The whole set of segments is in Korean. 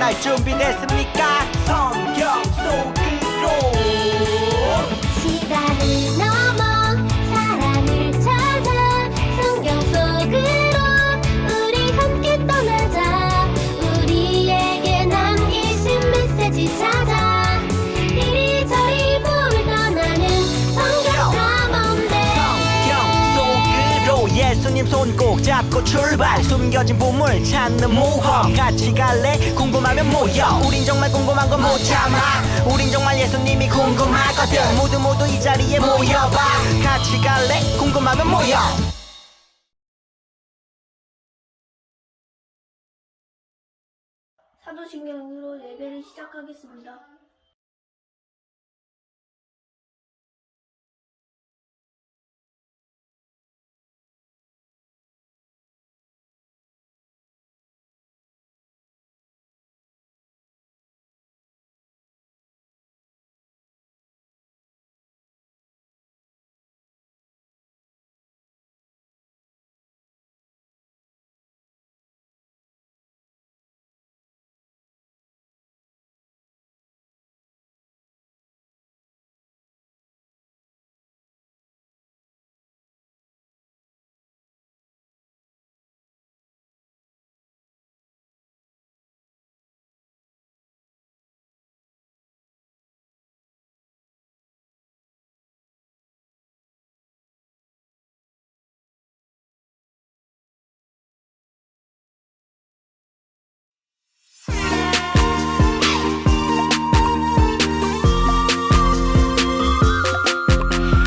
출발 준비됐습니까? 성경 속으로 시간을 넘어 사랑을 찾아 성경 속으로 우리 함께 떠나자. 우리에게 남기신 메시지 찾아 이리저리 볼 떠나는 성경 탐험대. 성경 속으로 예수님 손 꼭 잡고 출발. 숨겨진 보물 찾는 모험 같이 갈래? 궁금하면 모여. 우린 정말 궁금한 건 못 참아. 우린 정말 예수님이 궁금하거든. 모두 이 자리에 모여봐. 같이 갈래? 궁금하면 모여. 사도신경으로 예배를 시작하겠습니다.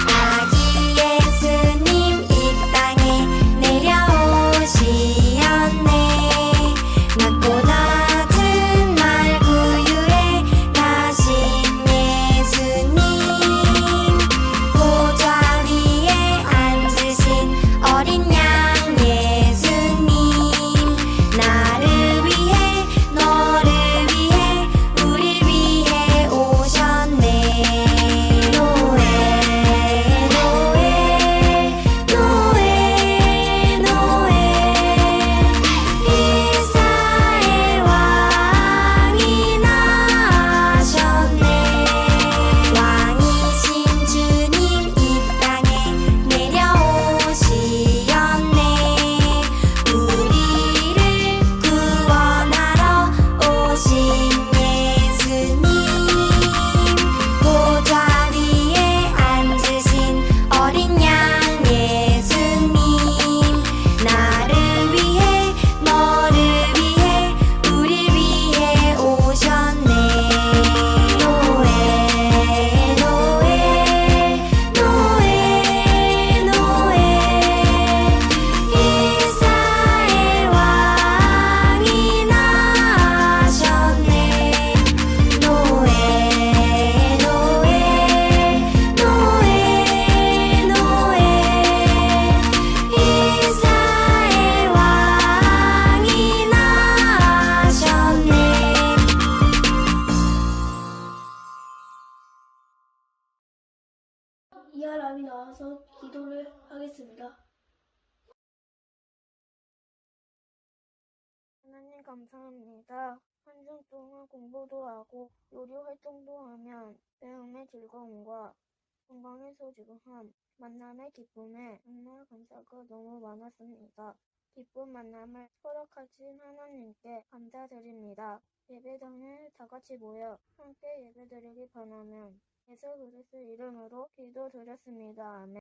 아기 예수님 이 땅에 내려오시었네. 낮고 낮은 날 구유에 가신 예수님. 보좌 위에 앉으신 어린 양 예수님. 나를 위해 너를 위해 우릴 위해 오셨네. 노에 이사의 왕이 나셨네. 왕이신 주님 이 땅에 내려오시었네. 우리를 구원하러 오신 예수님. 보좌 위에 앉으신 어린 양 예수님. 나를 위해 너를 위해 우릴 위해 오셨네. 이사의 왕이 나셨네. 이사의 왕이 나셨네. 이하람이 나와서 기도를 하겠습니다. 하나님 감사합니다. 한 주 동안 공부도 하고 요리 활동도 하면 배움의 즐거움과 건강의 소중함, 만남의 기쁨에 정말 감사가 너무 많았습니다. 기쁜 만남을 허락하신 하나님께 감사드립니다. 예배당에 다 같이 모여 함께 예배드리기 바라면 예수 그리스도 이름으로 기도드렸습니다. 아멘.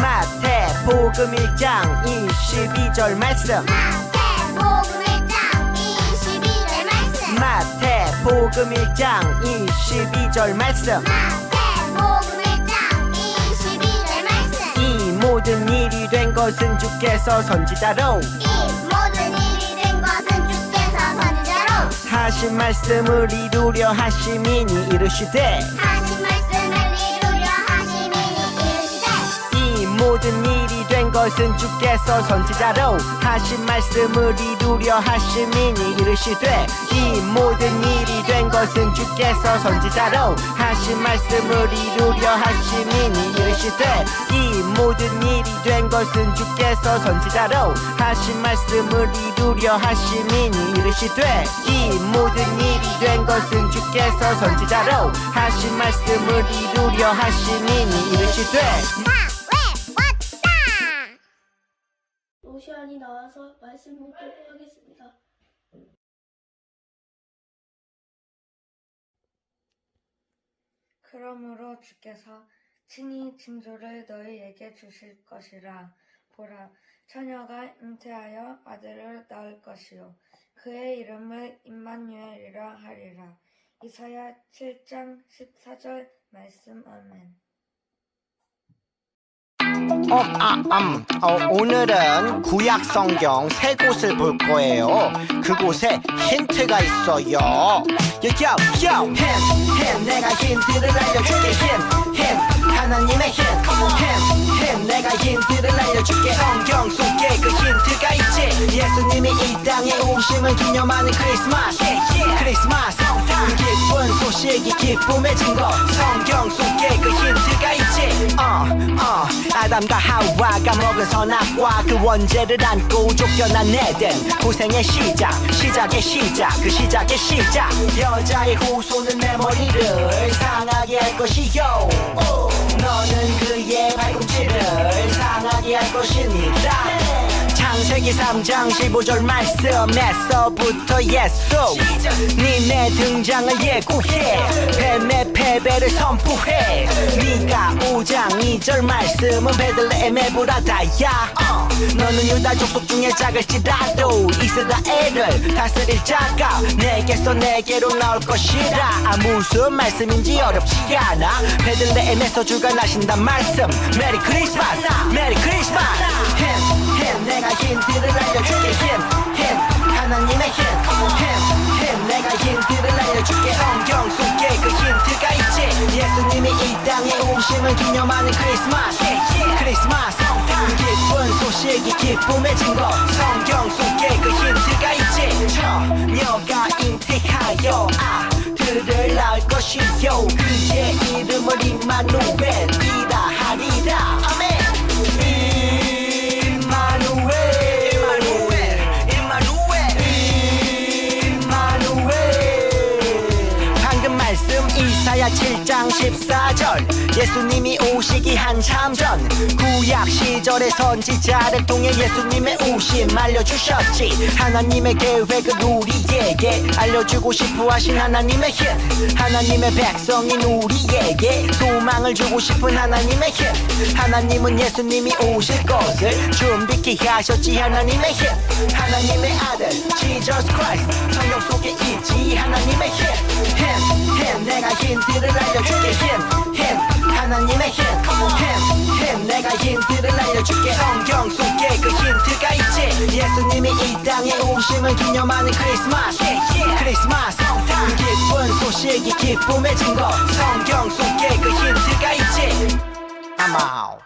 마태복음 1장 22절 말씀. 마태복음 1장 22절 말씀. 마태복음 1장 22절 말씀. 이 모든 일이 된 것은 주께서 선지자로 하신 말씀을 이루려 하심이니 이르시되 이 모든 일이 된 것은 주께서 선지자로 하신 말씀을 이루려 하심이니 이르시되 이 모든 일이 된 것은 주께서 선지자로 하신 말씀을 이루려 하심이니 이르시되 이 모든 일이 된 것은 주께서 선지자로 하신 말씀을 이루려 하심이니 이르시되 이 모든 일이 된 것은 주께서 선지자로 하신 말씀을 이루려 하심이니 이르시되 오시안이 나와서 말씀 묻도록 하겠습니다. 그러므로 주께서 친히 징조를 너희에게 주실 것이라. 보라, 처녀가 잉태하여 아들을 낳을 것이요 그의 이름을 임마누엘이라 하리라. 이사야 7장 14절 말씀. 아멘. 오늘은 구약 성경 세 곳을 볼 거예요. 그곳에 힌트가 있어요. 힌 내가 힌트를 알려줄게. 힌 하나님의 힌 내가 힌트를 알려줄게. 성경 속에 그 힌트가 있지. 예수님이 이 땅에 오심을 기념하는 크리스마스. 그 기쁜 소식이 기쁨의 증거. 성경 속에 그 힌트가 있지. 아담과 하와가 먹은 선악과 그 원죄를 안고 쫓겨난 에덴. 고생의 시작의 시작, 그 시작의 시작. 여자의 후손은 내 머리를 상하게 할 것이요 너는 그의 발꿈치를 상하게 할 것이니라. 창세기 3장 15절 말씀에서부터 예수 니네 등장을 예고해. 뱀의 패배를 선포해. 네가 5장 2절 말씀은 베들레헴 에브라다야. 너는 유다 족속 중에 작을지라도 이스라엘을 다스릴 자가 내게로 나올 것이라. 무슨 말씀인지 어렵지 않아. 베들레헴에서 주가 나신단 말씀. 메리 크리스마스 메리 크리스마스. 힌 내가 힌트를 알려줄게. 힌 하나님의 힌 내가 힌트를 알려줄게. 성경 속에 그 힌트가 있지. 예수님이 이 땅에 오심을 기념하는 크리스마스. 그 기쁜 소식이 기쁨의 증거. 성경 속에 그 힌트가 있지. 처녀가 잉태하여 아들을 낳을 것이요 그의 이름을 임마누엘이라 하리라. 아멘. 이사야 7장 14절 예수님이 오시기 한참 전 구약 시절의 선지자를 통해 예수님의 오심 알려주셨지. 하나님의 계획을 우리에게 알려주고 싶어 하신 하나님의 힌. 하나님의 백성인 우리에게 소망을 주고 싶은 하나님의 힌. 하나님은 예수님이 오실 것을 준비케 하셨지. 하나님의 힌. 하나님의 아들 Jesus Christ 성경 속에 있지. 하나님의 힌 내가 힌트를 알려줄게. 힌 하나님의 힌 내가 힌트를 알려줄게. 성경 속에 그 힌트가 있지. 예수님이 이 땅에 오심을 기념하는 크리스마스. 그 기쁜 소식이 기쁨의 증거. 성경 속에 그 힌트가 있지. 아마우.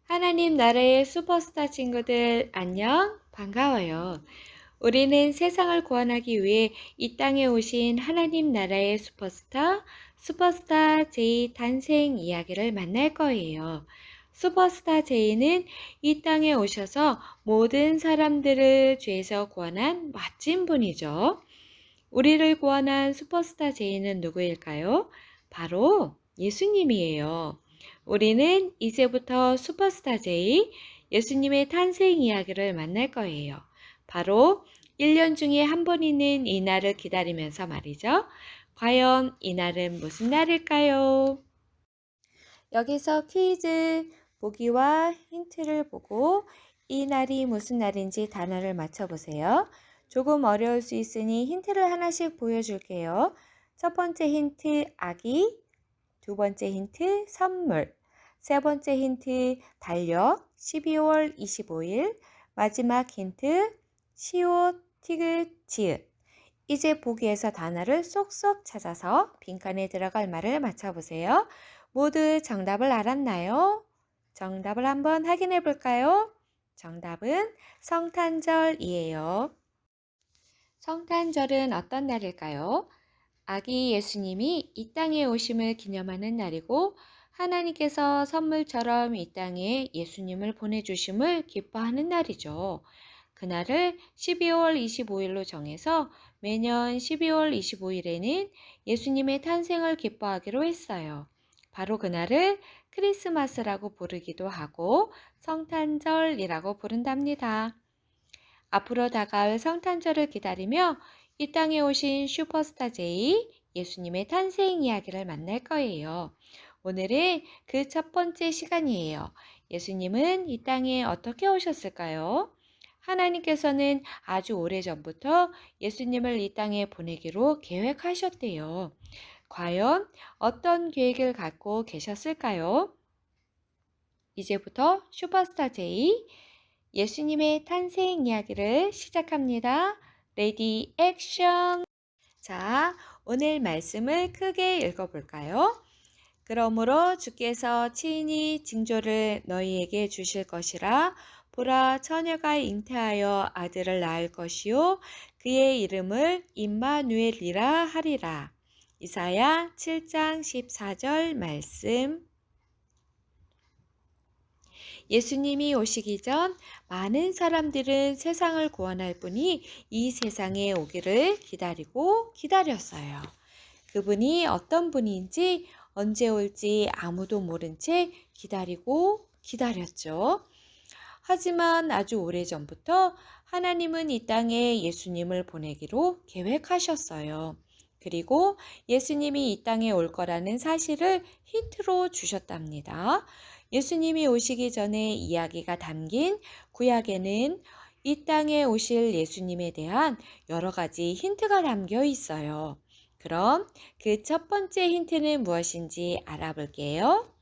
하나님 나라의 슈퍼스타 친구들 안녕, 반가워요. 우리는 세상을 구원하기 위해 이 땅에 오신 하나님 나라의 슈퍼스타 제이 탄생 이야기를 만날 거예요. 슈퍼스타 제이는 이 땅에 오셔서 모든 사람들을 죄에서 구원한 멋진 분이죠. 우리를 구원한 슈퍼스타 제이는 누구일까요? 바로 예수님이에요. 우리는 이제부터 슈퍼스타 제이, 예수님의 탄생 이야기를 만날 거예요. 바로 1년 중에 한 번 있는 이 날을 기다리면서 말이죠. 과연 이 날은 무슨 날일까요? 여기서 퀴즈, 보기와 힌트를 보고 이 날이 무슨 날인지 단어를 맞춰보세요. 조금 어려울 수 있으니 힌트를 하나씩 보여줄게요. 첫 번째 힌트, 아기. 두 번째 힌트, 선물. 세 번째 힌트, 달력. 12월 25일. 마지막 힌트, 시옷, 티귿, 지읒. 이제 보기에서 단어를 쏙쏙 찾아서 빈칸에 들어갈 말을 맞춰보세요. 모두 정답을 알았나요? 정답을 한번 확인해 볼까요? 정답은 성탄절이에요. 성탄절은 어떤 날일까요? 아기 예수님이 이 땅에 오심을 기념하는 날이고 하나님께서 선물처럼 이 땅에 예수님을 보내주심을 기뻐하는 날이죠. 그날을 12월 25일로 정해서 매년 12월 25일에는 예수님의 탄생을 기뻐하기로 했어요. 바로 그날을 크리스마스라고 부르기도 하고 성탄절이라고 부른답니다. 앞으로 다가올 성탄절을 기다리며 이 땅에 오신 슈퍼스타 제이 예수님의 탄생 이야기를 만날 거예요. 오늘은 그 첫 번째 시간이에요. 예수님은 이 땅에 어떻게 오셨을까요? 하나님께서는 아주 오래전부터 예수님을 이 땅에 보내기로 계획하셨대요. 과연 어떤 계획을 갖고 계셨을까요? 이제부터 슈퍼스타 제이 예수님의 탄생 이야기를 시작합니다. 레디 액션! 자, 오늘 말씀을 크게 읽어볼까요? 그러므로 주께서 친히 징조를 너희에게 주실 것이라. 보라, 처녀가 잉태하여 아들을 낳을 것이요 그의 이름을 임마누엘이라 하리라. 이사야 7장 14절 말씀. 예수님이 오시기 전 많은 사람들은 세상을 구원할 분이 이 세상에 오기를 기다리고 기다렸어요. 그분이 어떤 분인지 언제 올지 아무도 모른 채 기다리고 기다렸죠. 하지만 아주 오래전부터 하나님은 이 땅에 예수님을 보내기로 계획하셨어요. 그리고 예수님이 이 땅에 올 거라는 사실을 힌트로 주셨답니다. 예수님이 오시기 전에 이야기가 담긴 구약에는 이 땅에 오실 예수님에 대한 여러 가지 힌트가 담겨 있어요. 그럼 그 첫 번째 힌트는 무엇인지 알아볼게요.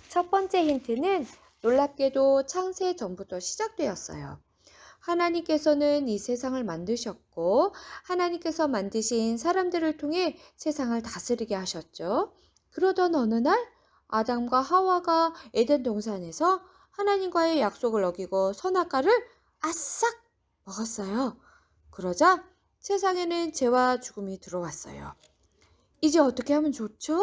첫 번째 힌트는 놀랍게도 창세 전부터 시작되었어요. 하나님께서는 이 세상을 만드셨고 하나님께서 만드신 사람들을 통해 세상을 다스리게 하셨죠. 그러던 어느 날 아담과 하와가 에덴 동산에서 하나님과의 약속을 어기고 선악과를 아싹 먹었어요. 그러자 세상에는 죄와 죽음이 들어왔어요. 이제 어떻게 하면 좋죠?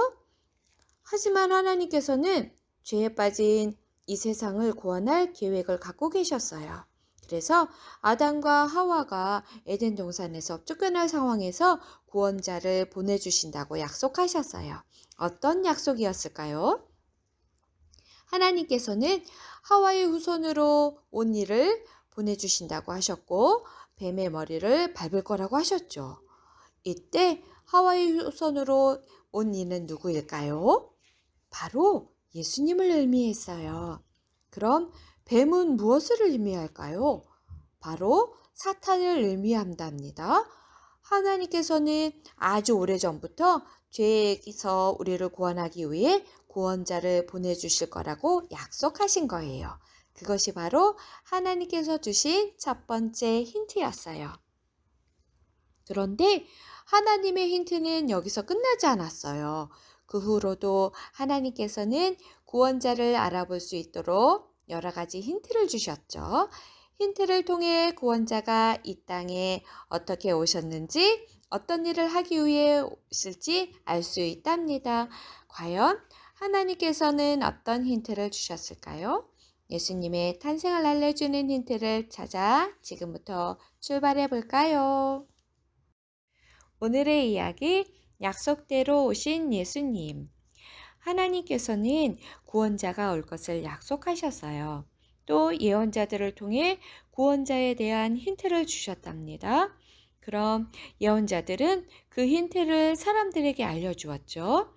하지만 하나님께서는 죄에 빠진 이 세상을 구원할 계획을 갖고 계셨어요. 그래서 아담과 하와가 에덴 동산에서 쫓겨날 상황에서 구원자를 보내주신다고 약속하셨어요. 어떤 약속이었을까요? 하나님께서는 하와의 후손으로 온 이를 보내주신다고 하셨고 뱀의 머리를 밟을 거라고 하셨죠. 이때 하와의 후손으로 온 이는 누구일까요? 바로 예수님을 의미했어요. 그럼 뱀은 무엇을 의미할까요? 바로 사탄을 의미한답니다. 하나님께서는 아주 오래전부터 죄에서 우리를 구원하기 위해 구원자를 보내주실 거라고 약속하신 거예요. 그것이 바로 하나님께서 주신 첫 번째 힌트였어요. 그런데 하나님의 힌트는 여기서 끝나지 않았어요. 그 후로도 하나님께서는 구원자를 알아볼 수 있도록 여러 가지 힌트를 주셨죠. 힌트를 통해 구원자가 이 땅에 어떻게 오셨는지, 어떤 일을 하기 위해 오실지 알 수 있답니다. 과연 하나님께서는 어떤 힌트를 주셨을까요? 예수님의 탄생을 알려주는 힌트를 찾아 지금부터 출발해 볼까요? 오늘의 이야기, 약속대로 오신 예수님. 하나님께서는 구원자가 올 것을 약속하셨어요. 또 예언자들을 통해 구원자에 대한 힌트를 주셨답니다. 그럼 예언자들은 그 힌트를 사람들에게 알려주었죠.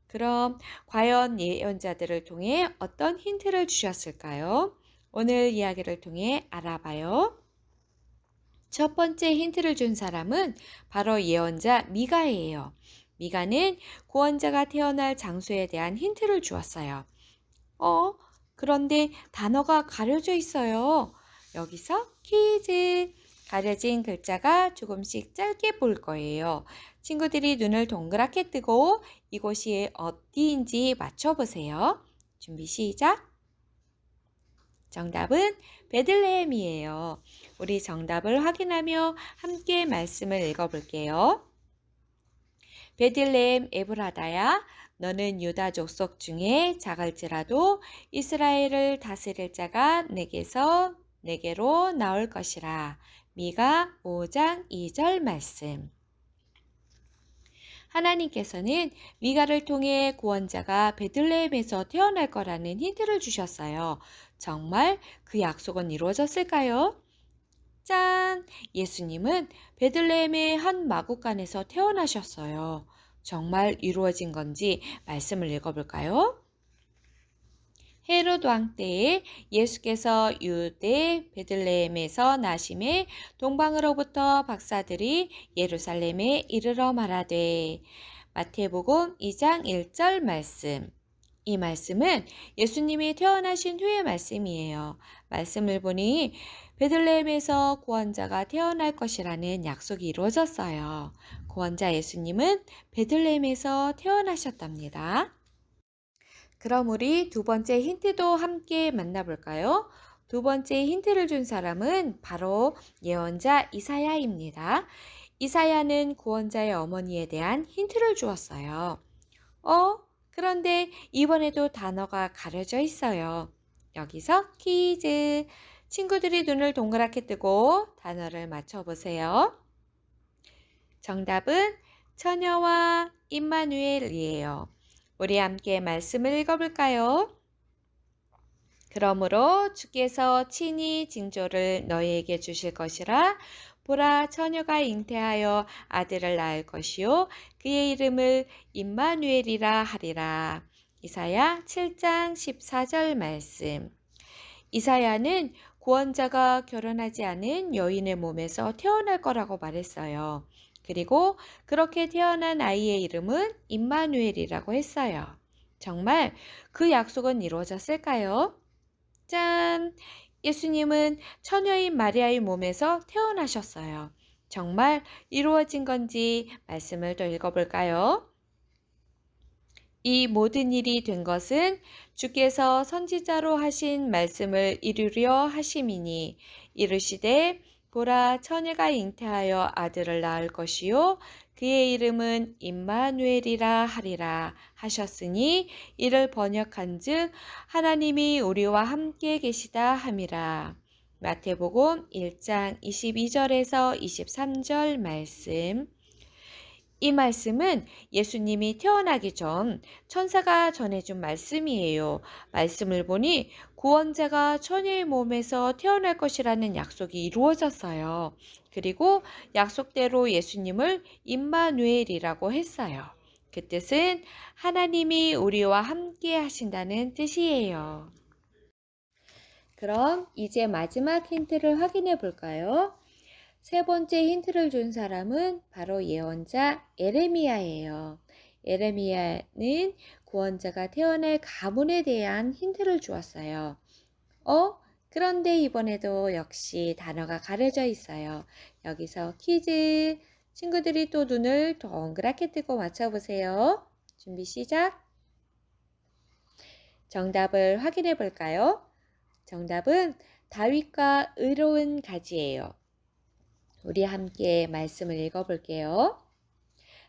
그럼 과연 예언자들을 통해 어떤 힌트를 주셨을까요? 오늘 이야기를 통해 알아봐요. 첫 번째 힌트를 준 사람은 바로 예언자 미가예요. 미가는 구원자가 태어날 장소에 대한 힌트를 주었어요. 그런데 단어가 가려져 있어요. 여기서 퀴즈. 가려진 글자가 조금씩 짧게 보일 거예요. 친구들이 눈을 동그랗게 뜨고 이곳이 어디인지 맞춰보세요. 준비 시작! 정답은 베들레헴이에요. 우리 정답을 확인하며 함께 말씀을 읽어볼게요. 베들레헴 에브라다야, 너는 유다 족속 중에 작을지라도 이스라엘을 다스릴 자가 내게로 나올 것이라. 미가 5장 2절 말씀. 하나님께서는 미가를 통해 구원자가 베들레헴에서 태어날 거라는 힌트를 주셨어요. 정말 그 약속은 이루어졌을까요? 짠! 예수님은 베들레헴의 한 마구간에서 태어나셨어요. 정말 이루어진 건지 말씀을 읽어볼까요? 헤롯 왕 때에 예수께서 유대 베들레헴에서 나심에 동방으로부터 박사들이 예루살렘에 이르러 말하되. 마태복음 2장 1절 말씀. 이 말씀은 예수님이 태어나신 후의 말씀이에요. 말씀을 보니 베들레헴에서 구원자가 태어날 것이라는 약속이 이루어졌어요. 구원자 예수님은 베들레헴에서 태어나셨답니다. 그럼 우리 두 번째 힌트도 함께 만나볼까요? 두 번째 힌트를 준 사람은 바로 예언자 이사야입니다. 이사야는 구원자의 어머니에 대한 힌트를 주었어요. 그런데 이번에도 단어가 가려져 있어요. 여기서 퀴즈. 친구들이 눈을 동그랗게 뜨고 단어를 맞춰보세요. 정답은 처녀와 임마누엘이에요. 우리 함께 말씀을 읽어볼까요? 그러므로 주께서 친히 징조를 너희에게 주실 것이라. 보라, 처녀가 잉태하여 아들을 낳을 것이요 그의 이름을 임마누엘이라 하리라. 이사야 7장 14절 말씀. 이사야는 구원자가 결혼하지 않은 여인의 몸에서 태어날 거라고 말했어요. 그리고 그렇게 태어난 아이의 이름은 임마누엘이라고 했어요. 정말 그 약속은 이루어졌을까요? 짠! 예수님은 처녀인 마리아의 몸에서 태어나셨어요. 정말 이루어진 건지 말씀을 더 읽어볼까요? 이 모든 일이 된 것은 주께서 선지자로 하신 말씀을 이루려 하심이니 이르시되 보라 처녀가 잉태하여 아들을 낳을 것이요 그의 이름은 임마누엘이라 하리라 하셨으니 이를 번역한즉 하나님이 우리와 함께 계시다 함이라. 마태복음 1장 22절에서 23절 말씀. 이 말씀은 예수님이 태어나기 전 천사가 전해준 말씀이에요. 말씀을 보니 구원자가 처녀의 몸에서 태어날 것이라는 약속이 이루어졌어요. 그리고 약속대로 예수님을 임마누엘이라고 했어요. 그 뜻은 하나님이 우리와 함께 하신다는 뜻이에요. 그럼 이제 마지막 힌트를 확인해 볼까요? 세 번째 힌트를 준 사람은 바로 예언자 에레미야예요. 에레미야는 구원자가 태어날 가문에 대한 힌트를 주었어요. 그런데 이번에도 역시 단어가 가려져 있어요. 여기서 퀴즈. 친구들이 또 눈을 동그랗게 뜨고 맞춰보세요. 준비 시작. 정답을 확인해 볼까요? 정답은 다윗과 의로운 가지예요. 우리 함께 말씀을 읽어볼게요.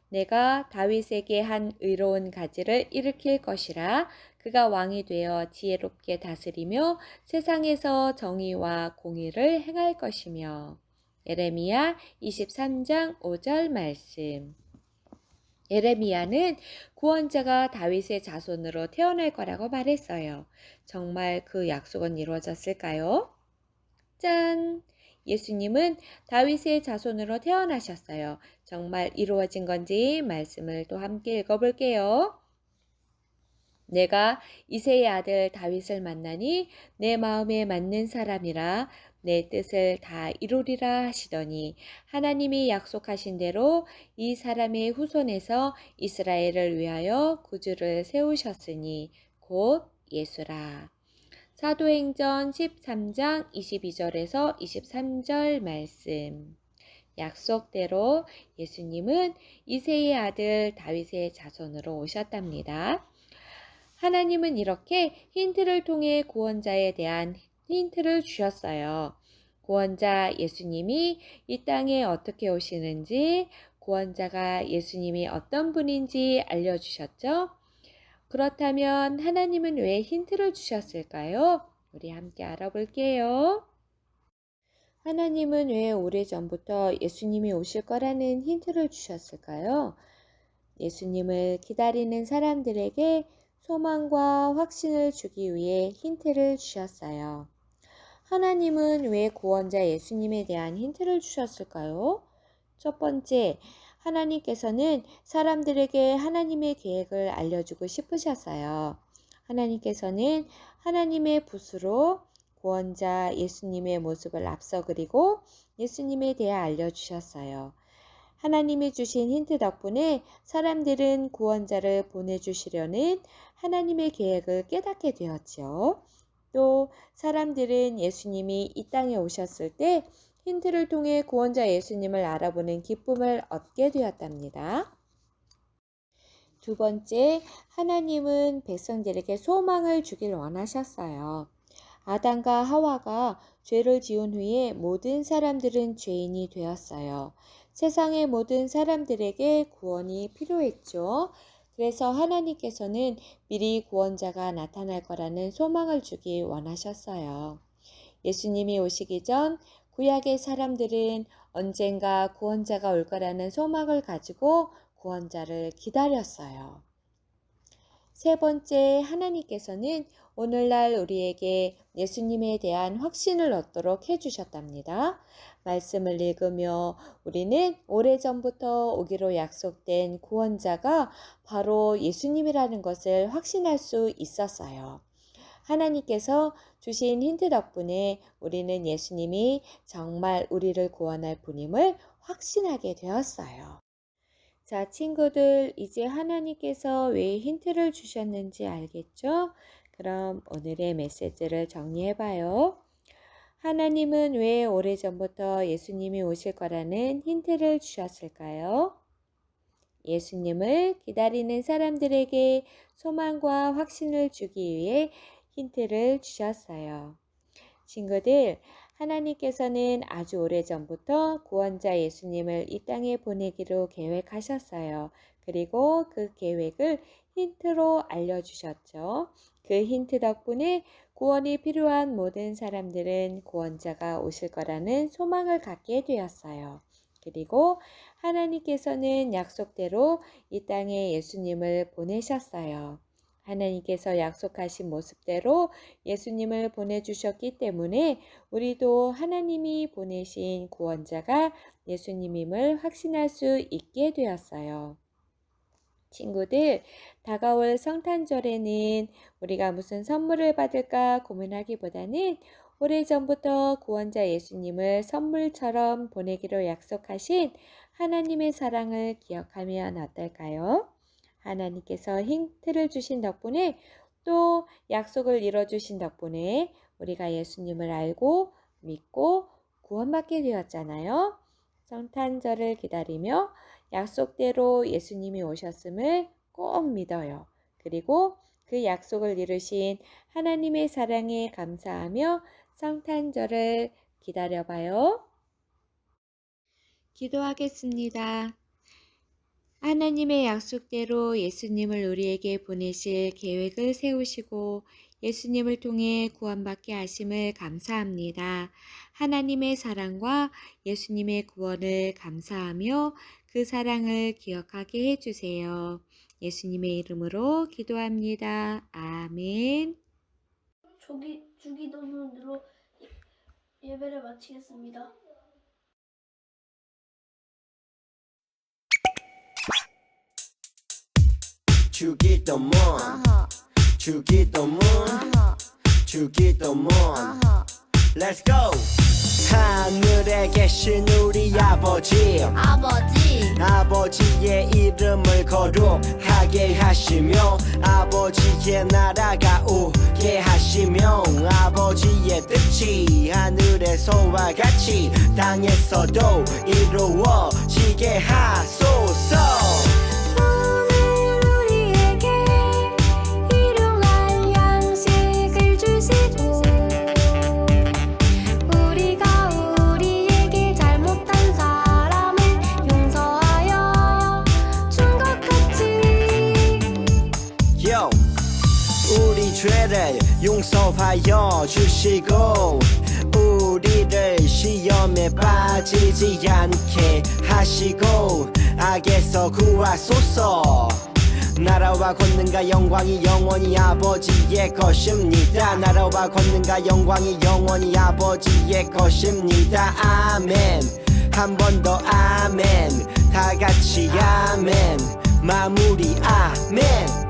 내가 다윗에게 한 의로운 가지를 일으킬 것이라. 그가 왕이 되어 지혜롭게 다스리며 세상에서 정의와 공의를 행할 것이며. 예레미야 23장 5절 말씀. 예레미야는 구원자가 다윗의 자손으로 태어날 거라고 말했어요. 정말 그 약속은 이루어졌을까요? 짠! 예수님은 다윗의 자손으로 태어나셨어요. 정말 이루어진 건지 말씀을 또 함께 읽어볼게요. 내가 이새의 아들 다윗을 만나니 내 마음에 맞는 사람이라 내 뜻을 다 이루리라 하시더니 하나님이 약속하신 대로 이 사람의 후손에서 이스라엘을 위하여 구주를 세우셨으니 곧 예수라. 사도행전 13장 22절에서 23절 말씀. 약속대로 예수님은 이새의 아들 다윗의 자손으로 오셨답니다. 하나님은 이렇게 힌트를 통해 구원자에 대한 힌트를 주셨어요. 구원자 예수님이 이 땅에 어떻게 오시는지, 구원자가 예수님이 어떤 분인지 알려주셨죠? 그렇다면 하나님은 왜 힌트를 주셨을까요? 우리 함께 알아볼게요. 하나님은 왜 오래전부터 예수님이 오실 거라는 힌트를 주셨을까요? 예수님을 기다리는 사람들에게 소망과 확신을 주기 위해 힌트를 주셨어요. 하나님은 왜 구원자 예수님에 대한 힌트를 주셨을까요? 첫 번째, 하나님께서는 사람들에게 하나님의 계획을 알려주고 싶으셨어요. 하나님께서는 하나님의 붓으로 구원자 예수님의 모습을 앞서 그리고 예수님에 대해 알려주셨어요. 하나님이 주신 힌트 덕분에 사람들은 구원자를 보내주시려는 하나님의 계획을 깨닫게 되었죠. 또 사람들은 예수님이 이 땅에 오셨을 때 힌트를 통해 구원자 예수님을 알아보는 기쁨을 얻게 되었답니다. 두 번째, 하나님은 백성들에게 소망을 주길 원하셨어요. 아담과 하와가 죄를 지은 후에 모든 사람들은 죄인이 되었어요. 세상의 모든 사람들에게 구원이 필요했죠. 그래서 하나님께서는 미리 구원자가 나타날 거라는 소망을 주기 원하셨어요. 예수님이 오시기 전 구약의 사람들은 언젠가 구원자가 올 거라는 소망을 가지고 구원자를 기다렸어요. 세 번째, 하나님께서는 오늘날 우리에게 예수님에 대한 확신을 얻도록 해주셨답니다. 말씀을 읽으며 우리는 오래전부터 오기로 약속된 구원자가 바로 예수님이라는 것을 확신할 수 있었어요. 하나님께서 주신 힌트 덕분에 우리는 예수님이 정말 우리를 구원할 분임을 확신하게 되었어요. 자, 친구들, 이제 하나님께서 왜 힌트를 주셨는지 알겠죠? 그럼 오늘의 메시지를 정리해봐요. 하나님은 왜 오래전부터 예수님이 오실 거라는 힌트를 주셨을까요? 예수님을 기다리는 사람들에게 소망과 확신을 주기 위해 힌트를 주셨어요. 친구들, 하나님께서는 아주 오래전부터 구원자 예수님을 이 땅에 보내기로 계획하셨어요. 그리고 그 계획을 힌트로 알려주셨죠. 그 힌트 덕분에 구원이 필요한 모든 사람들은 구원자가 오실 거라는 소망을 갖게 되었어요. 그리고 하나님께서는 약속대로 이 땅에 예수님을 보내셨어요. 하나님께서 약속하신 모습대로 예수님을 보내주셨기 때문에 우리도 하나님이 보내신 구원자가 예수님임을 확신할 수 있게 되었어요. 친구들, 다가올 성탄절에는 우리가 무슨 선물을 받을까 고민하기보다는 오래전부터 구원자 예수님을 선물처럼 보내기로 약속하신 하나님의 사랑을 기억하면 어떨까요? 하나님께서 힌트를 주신 덕분에 또 약속을 이뤄주신 덕분에 우리가 예수님을 알고 믿고 구원받게 되었잖아요. 성탄절을 기다리며 약속대로 예수님이 오셨음을 꼭 믿어요. 그리고 그 약속을 이루신 하나님의 사랑에 감사하며 성탄절을 기다려봐요. 기도하겠습니다. 하나님의 약속대로 예수님을 우리에게 보내실 계획을 세우시고 예수님을 통해 구원받게 하심을 감사합니다. 하나님의 사랑과 예수님의 구원을 감사하며 그 사랑을 기억하게 해주세요. 예수님의 이름으로 기도합니다. 아멘. 주기도문으로 예배를 마치겠습니다. 주기도문 주기도문 주기도문 Let's go 하늘에 계신 우리 아버지 아버지의 이름을 거룩하게 하시며 아버지의 나라가 오게 하시며 아버지의 뜻이 하늘에서와 같이 땅에서도 이루어지게 하소서. 오늘 우리에게 일용할 양식을 주시고 우리가 우리에게 잘못한 사람을 용서하여 준 것 같이 Yo, 우리 죄를 용서하여 주시고 우리를 시험에 빠지지 않게 하시고 악에서 구하소서. 나라와 권능과 영광이 영원히 아버지의 것입니다. 나라와 권능과 영광이 영원히 아버지의 것입니다. 아멘. 한 번 더 아멘. 다 같이 아멘. 마무리 아멘.